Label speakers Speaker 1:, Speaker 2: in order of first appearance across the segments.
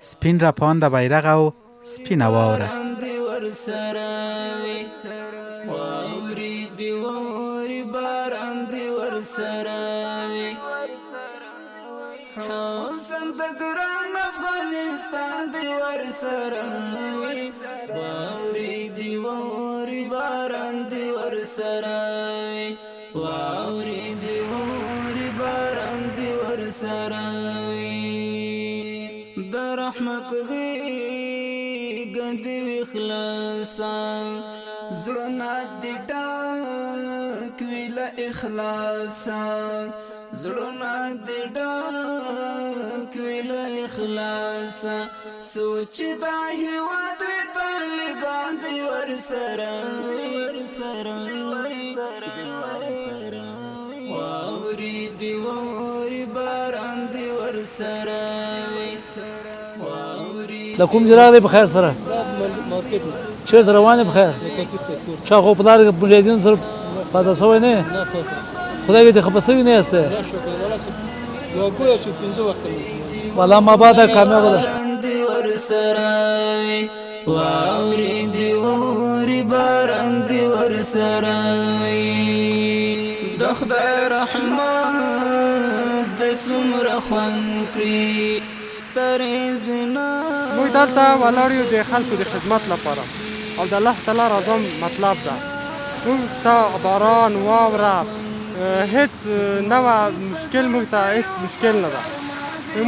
Speaker 1: سپین رپان د بیرغ او سپینه واوره
Speaker 2: حسن د ګران افغانستان دی ورسره وي واوري دی ووري باران دی ورسره وي واوري دی ووري باران دی ورسره وي د رحمت غېږ دی اخلاصا زړونه دې ډک وي له اخلاصا زړونه دې ډک وي له اخلاصه سوچ دا هېواد وي طالبان دې ورسره واوري دې واوري باران دې ورسره
Speaker 3: د کوم ځای راغلی په خیر سره چېرته روان یې په خیر چا خو پلار مجاهدینو سره فاصل شوی نه خدای دې خفه شوي نه یاست والله ما بعد کامیابه ده
Speaker 2: واوري دې واوري باران دې ورسره د خدای رحمت د څومره خوند کړي سترې زنا
Speaker 4: موږ دلته ولاړ یو د خلکو د خدمت لپاره او د الله تعالی رضا مطلب ده موږ ته باران واوره هیڅ نوع مشکل موږ ته هیڅ مشکل نه ده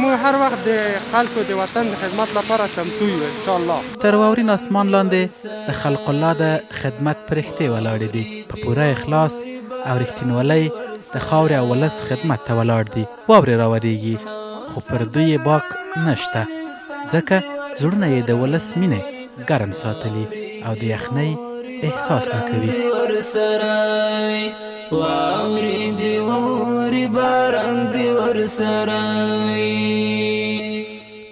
Speaker 4: موږ هر وخت د خلکو د وطن د خدمت لپاره چمتو یو انشاءالله
Speaker 1: تر واورین اسمان لاندې د خلق الله د خدمت پرښتې ولاړې دي په پوره اخلاص او رښتینولۍ د خاورې او ولس خدمت ته ولاړ دي واورې راورېږي خو پر دوی باک نشته ځکه زړونه یې د ولس مینې ګرم ساتلي او د یخنۍ احساس نه کوي
Speaker 2: واوري دې واوري باران دې ورسره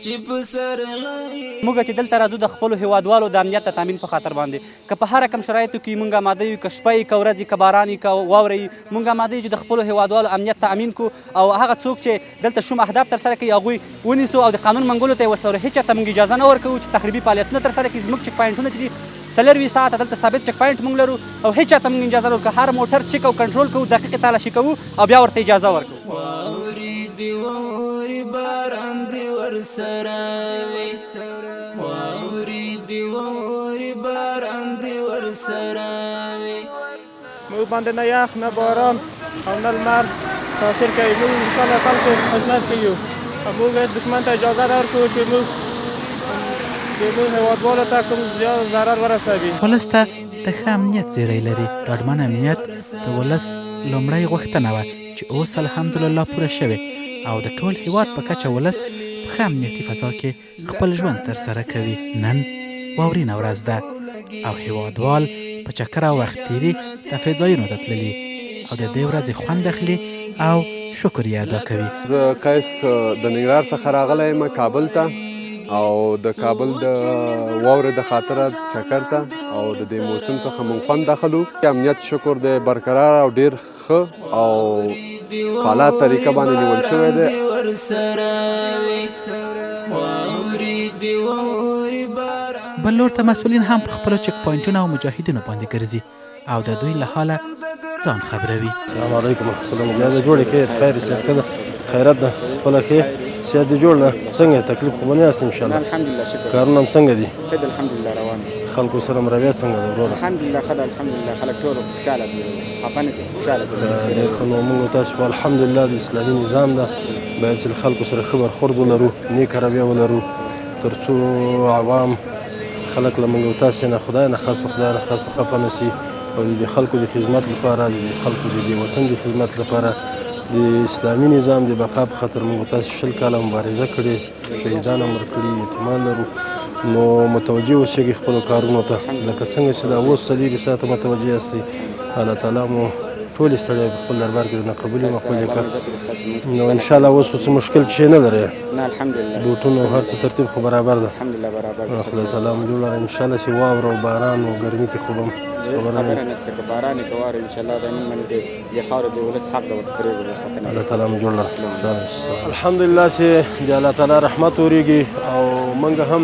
Speaker 2: چې په سرلای
Speaker 5: موږ چې دلته راځو د خپلو هیوادوالو د امنیت د تامین په خاطر باندې که په هر کم شرایطو کې موږ آماده یو که شپه یې که ورځ یې که باران یې که واوره یې موږ آماده یو چې د خپلو هیوادوالو امنیت تامین کړو او هغه څوک چې دلته شوم اهداف ترسره کوي هغوی ونیسو او د قانون منګولو ته یې وسپارو هېچا ته موږ اجازه نه ورکوو چې تخریبي فعالیتونه ترسره کړي زموږ چک پاینټونه چې دي 24 ساعته دلته ثابت چک پاینټ موږ لرو او هېچا ته موږ اجازه نه ورکوو هر موټر چک او کنټرول کوو دقیقې تالاشي کوو او بیا ورته اجازه ورکوو
Speaker 2: واوري دې واوري باران دې ورسره واوري دې واوري باران دې ورسره
Speaker 4: موږ باندې نه یخ نه باران او نه لمر تاثیر کوي موږ انشاءالله خلکو خدمت کوو موږ دښمن ته اجازه نه ورکوو چې موږ هیوادوالو ته کوم زیان ضرر ورسوي
Speaker 1: ولس ته د ښه امنیت زیری لري ډاډمن امنیت د ولس لومړۍ غوښتنه وه چې اوس الحمدلله پوره شوې او د ټول هیواد په کچه ولس په ښه امنیتي فضا کې خپل ژوند ترسره کوي نن واورینه ورځ ده او هیوادوال په چکر او وخت تیري تفریح ځایونو ته تللي او د دې ورځې خوند اخلي او شکر یې ادا کوي
Speaker 6: زه قیس د ننګرهار څخه راغلی یم کابل ته او د کابل د واورې د خاطره چکر ته او د دې موسم څخه مونږ خوند اخلو امنیت شکر دی برقرار او ډیر ښه او په اعلی طریقه باندې نیول شوی دی
Speaker 1: بل لور ته مسؤلین هم په خپلو چک پوینټونو او مجاهدینو باندې ګرځي او د دوی له حاله ځان خبروي
Speaker 7: السلام علیکم ورحمة الله بیا د جوړې کې خیر صحت ښه ده خیرات ده خپله ښې صحت دې جوړ ده څنګه تکلیف خو به نه یاست انشاءالله
Speaker 8: الحمدلله شکر
Speaker 7: کارونه هم څنګه دي
Speaker 8: ښه ده الحمدلله روان دي
Speaker 7: خلکو سره مرویات څنګه ده وروره
Speaker 8: الحمدلله ښه ده الحمدلله خلک ټول خوشحاله دي خفه نه دي خوشحاله دي
Speaker 7: ډېر ښه نو موږ تاسو په الحمدلله د اسلامي نظام ده باید چې له خلکو سره ښه برخورد ولرو نیک رویه ولرو تر څو عوام خلک له موږ تاسې نه خدای نه خاسته خدای نه خاسته خفه نه سي او د خلکو د خدمت لپاره د خلکو د دې وطن د خدمت لپاره د اسلامي نظام د بقا په خاطر موږ تاسو 20 کاله مبارزه کړې شهیدان هم ورکړي یتیمان لرو نو متوجه اوسئ خپلو کارونو ته لکه څنګه چې دا اوس 4 ساعته متوجه یاستئ الله تعالی مو ټولې ستړیا په خپل دربار کې درنه قبول یې مقبول یې کړ نو انشاءالله اوس خو څه مشکل شی نه لرئ
Speaker 8: نه الحمدلله
Speaker 7: بوټونه او هر څه ترتیب خو برابر ده
Speaker 8: الحمدلله برابر
Speaker 7: خدای تعالی مو جوړ انشاءالله چې واوره او باران او ګرمي کې خو به
Speaker 8: خبره نشته که باران یې که واوره انشاءالله د نن باندې د خاورې د ولس حق ده ورپرې وساتنه
Speaker 7: الله تعالی مو جوړ الحمدلله چې د الله تعالی رحمت ورېږي او موږ هم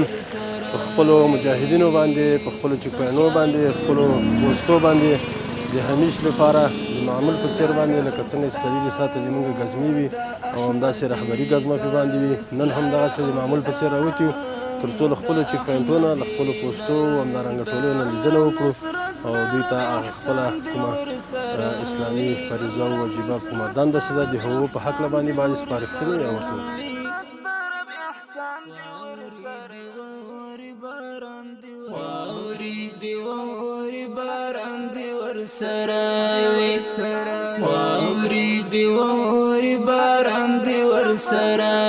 Speaker 7: په خپلو مجاهدینو باندې په خپلو چک پاینټونو باندې خپلو پوستو باندې د همیش لپاره د معمول په څېر باندې لکه څنګه چې سري ساعته زموږ ګزمې وي او همداسې رهبري ګزمه پې باندې وي نن هم دغسې د معمول په څېر راوتي یو تر څو له خپلو چک پاینټونو له خپلو پوستو همدارنګه ټولو نه لیدنه وکړو او دوی ته هغه خپله کومه اسلامي فریضه او واجبه کومه دنده چې ده د هغو په هکله باندې باید سپارښتنې یا ورته وکړو.
Speaker 2: واوري دی ووري باران دی ور سره